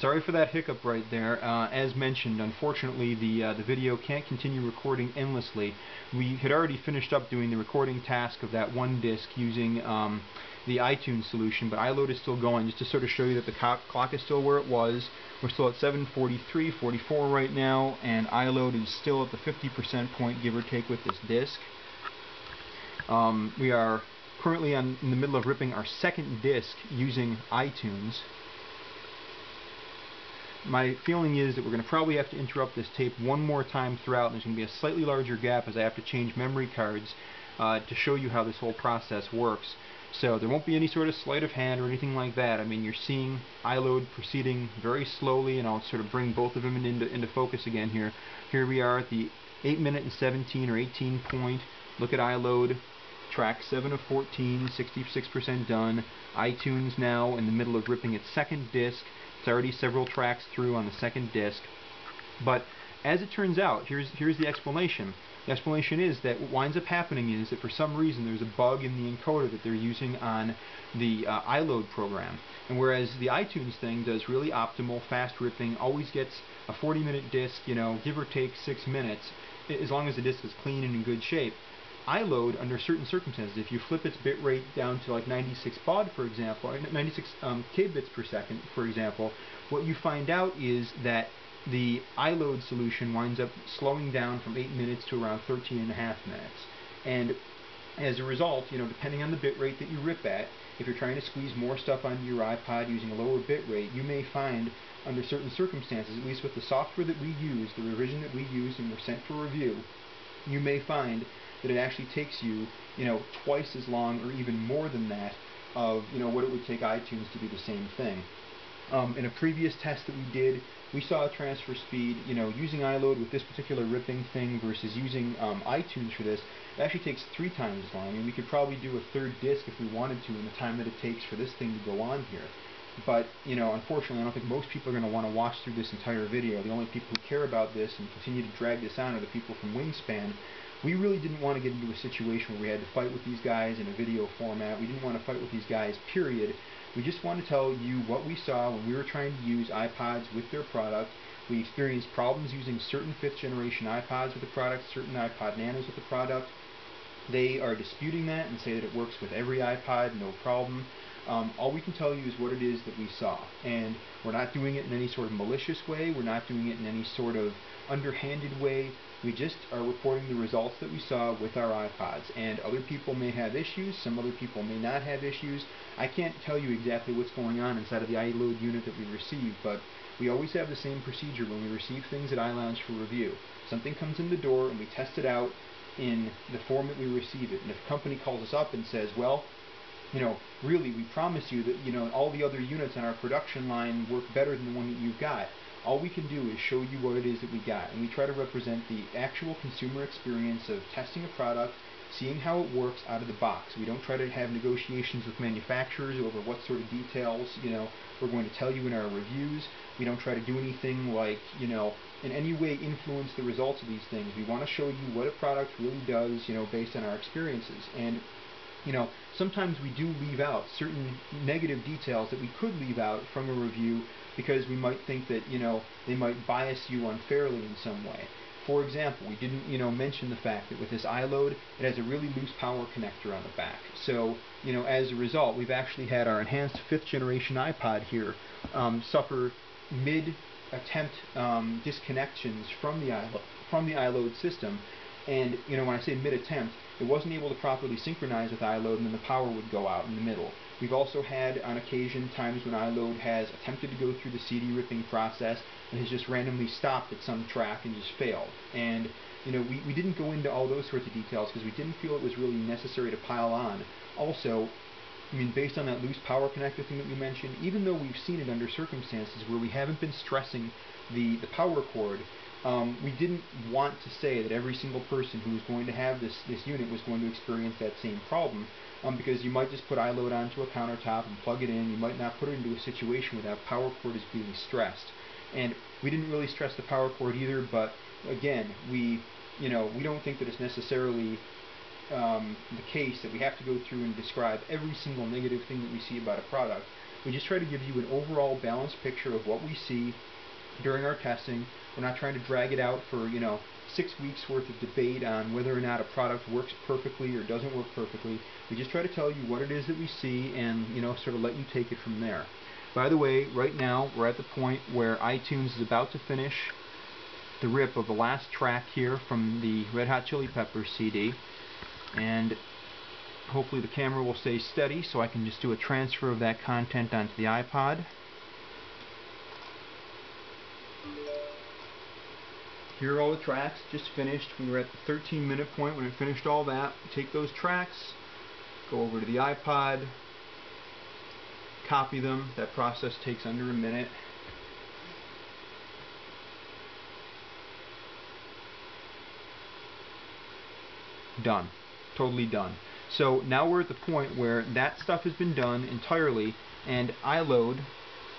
Sorry for that hiccup right there. As mentioned, unfortunately, the video can't continue recording endlessly. We had already finished up doing the recording task of that one disk using the iTunes solution, but iLoad is still going, just to sort of show you that the clock is still where it was. We're still at 7:43:44 right now, and iLoad is still at the 50% point, give or take, with this disk. We are currently in the middle of ripping our second disk using iTunes. My feeling is that we're going to probably have to interrupt this tape one more time throughout, and there's going to be a slightly larger gap as I have to change memory cards to show you how this whole process works. So there won't be any sort of sleight of hand or anything like that. I mean, you're seeing iLoad proceeding very slowly, and I'll sort of bring both of them into focus again here. Here we are at the 8-minute and 17 or 18 point. Look at iLoad, track 7 of 14, 66% done. iTunes now in the middle of ripping its second disk. It's already several tracks through on the second disk. But as it turns out, here's the explanation. The explanation is that what winds up happening is that for some reason there's a bug in the encoder that they're using on the iLoad program. And whereas the iTunes thing does really optimal, fast ripping, always gets a 40-minute disk, give or take 6 minutes, as long as the disk is clean and in good shape. iLoad, under certain circumstances, if you flip its bit rate down to like 96 baud, for example, or 96 kbits per second, for example, what you find out is that the iLoad solution winds up slowing down from 8 minutes to around 13.5 minutes. And as a result, depending on the bit rate that you rip at, if you're trying to squeeze more stuff onto your iPod using a lower bit rate, you may find, under certain circumstances, at least with the software that we use, the revision that we use and were sent for review, you may find that it actually takes you, twice as long or even more than that of, what it would take iTunes to do the same thing. In a previous test that we did, we saw a transfer speed, using iLoad with this particular ripping thing versus using iTunes for this, it actually takes 3 times as long. I mean, we could probably do a third disk if we wanted to in the time that it takes for this thing to go on here. But, unfortunately, I don't think most people are going to want to watch through this entire video. The only people who care about this and continue to drag this on are the people from Wingspan. We really didn't want to get into a situation where we had to fight with these guys in a video format. We didn't want to fight with these guys, period. We just want to tell you what we saw when we were trying to use iPods with their product. We experienced problems using certain 5th generation iPods with the product, certain iPod Nanos with the product. They are disputing that and say that it works with every iPod, no problem. All we can tell you is what it is that we saw. And we're not doing it in any sort of malicious way. We're not doing it in any sort of underhanded way. We just are reporting the results that we saw with our iPods. And other people may have issues, some other people may not have issues. I can't tell you exactly what's going on inside of the iLoad unit that we receive, but we always have the same procedure when we receive things at iLounge for review. Something comes in the door and we test it out in the form that we receive it. And if a company calls us up and says, well, really, we promise you that, all the other units on our production line work better than the one that you've got, all we can do is show you what it is that we got. And we try to represent the actual consumer experience of testing a product, seeing how it works out of the box. We don't try to have negotiations with manufacturers over what sort of details, we're going to tell you in our reviews. We don't try to do anything like, in any way influence the results of these things. We want to show you what a product really does, based on our experiences. And sometimes we do leave out certain negative details that we could leave out from a review because we might think that, they might bias you unfairly in some way. For example, we didn't, mention the fact that with this iLoad, it has a really loose power connector on the back. So, as a result, we've actually had our enhanced 5th generation iPod here suffer mid-attempt disconnections from the iLoad system. And, when I say mid-attempt, it wasn't able to properly synchronize with iLoad, and then the power would go out in the middle. We've also had, on occasion, times when iLoad has attempted to go through the CD ripping process and has just randomly stopped at some track and just failed. And, we didn't go into all those sorts of details because we didn't feel it was really necessary to pile on. Also, based on that loose power connector thing that we mentioned, even though we've seen it under circumstances where we haven't been stressing the power cord, we didn't want to say that every single person who was going to have this unit was going to experience that same problem, because you might just put iLoad onto a countertop and plug it in. You might not put it into a situation where that power cord is being stressed. And we didn't really stress the power cord either, but again, we don't think that it's necessarily the case that we have to go through and describe every single negative thing that we see about a product. We just try to give you an overall balanced picture of what we see during our testing. We're not trying to drag it out for 6 weeks worth of debate on whether or not a product works perfectly or doesn't work perfectly. We just try to tell you what it is that we see and sort of let you take it from there. By the way, right now we're at the point where iTunes is about to finish the rip of the last track here from the Red Hot Chili Peppers CD, and hopefully the camera will stay steady so I can just do a transfer of that content onto the iPod. Here are all the tracks, just finished. We were at the 13-minute point when it finished all that. Take those tracks, go over to the iPod, copy them. That process takes under a minute. Done. Totally done. So now we're at the point where that stuff has been done entirely, and iLoad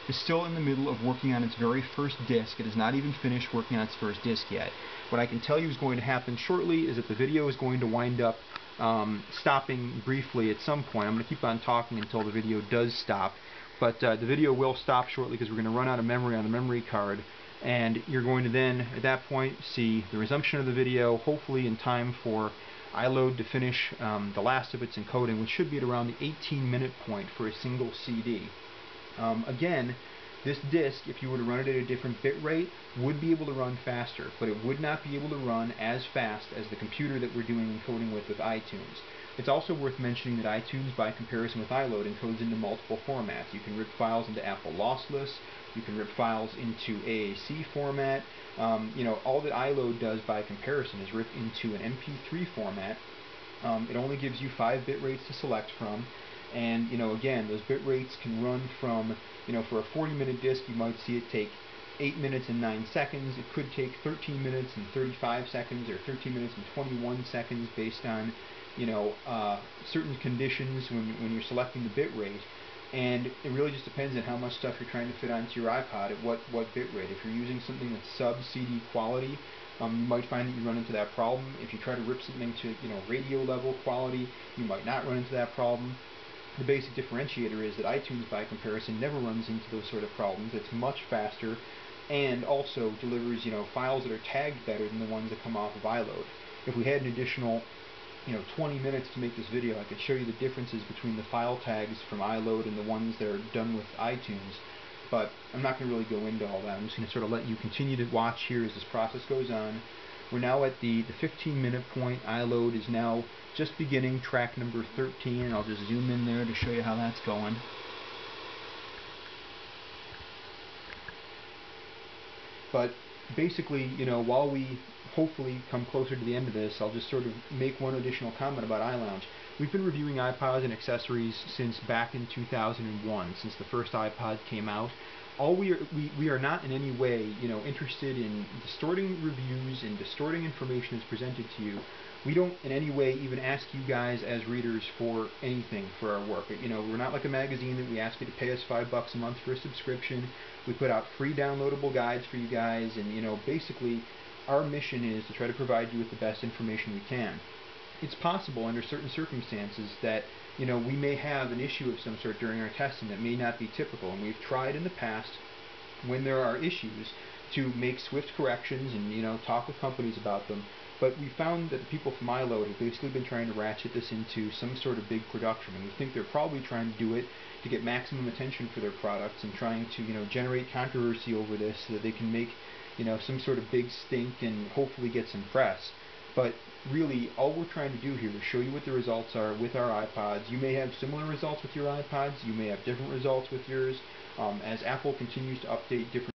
is still in the middle of working on its very first disk. It has not even finished working on its first disk yet. What I can tell you is going to happen shortly is that the video is going to wind up stopping briefly at some point. I'm going to keep on talking until the video does stop, but the video will stop shortly because we're going to run out of memory on the memory card, and you're going to then at that point see the resumption of the video, hopefully in time for iLoad to finish the last of its encoding, which should be at around the 18-minute point for a single CD. Again, this disk, if you were to run it at a different bit rate, would be able to run faster, but it would not be able to run as fast as the computer that we're doing encoding with iTunes. It's also worth mentioning that iTunes, by comparison with iLoad, encodes into multiple formats. You can rip files into Apple lossless, you can rip files into AAC format. All that iLoad does by comparison is rip into an MP3 format. It only gives you 5 bit rates to select from. And, again, those bit rates can run from, for a 40-minute disk, you might see it take 8 minutes and 9 seconds. It could take 13 minutes and 35 seconds or 13 minutes and 21 seconds based on, certain conditions when you're selecting the bit rate. And it really just depends on how much stuff you're trying to fit onto your iPod at what bit rate. If you're using something that's sub-CD quality, you might find that you run into that problem. If you try to rip something to, radio level quality, you might not run into that problem. The basic differentiator is that iTunes, by comparison, never runs into those sort of problems. It's much faster and also delivers, files that are tagged better than the ones that come off of iLoad. If we had an additional 20 minutes to make this video, I could show you the differences between the file tags from iLoad and the ones that are done with iTunes, but I'm not going to really go into all that. I'm just going to sort of let you continue to watch here as this process goes on. We're now at the 15-minute point. iLoad is now just beginning track number 13. I'll just zoom in there to show you how that's going. But basically, while we hopefully come closer to the end of this, I'll just sort of make one additional comment about iLounge. We've been reviewing iPods and accessories since back in 2001, since the first iPod came out. We are not in any way, interested in distorting reviews and distorting information that's presented to you. We don't in any way even ask you guys as readers for anything for our work. We're not like a magazine that we ask you to pay us $5 a month for a subscription. We put out free downloadable guides for you guys, and basically our mission is to try to provide you with the best information we can. It's possible under certain circumstances that we may have an issue of some sort during our testing that may not be typical, and we've tried in the past when there are issues to make swift corrections and talk with companies about them. But we found that the people from iLoad have basically been trying to ratchet this into some sort of big production, and we think they're probably trying to do it to get maximum attention for their products and trying to generate controversy over this so that they can make some sort of big stink and hopefully get some press. But really, all we're trying to do here is show you what the results are with our iPods. You may have similar results with your iPods. You may have different results with yours. As Apple continues to update different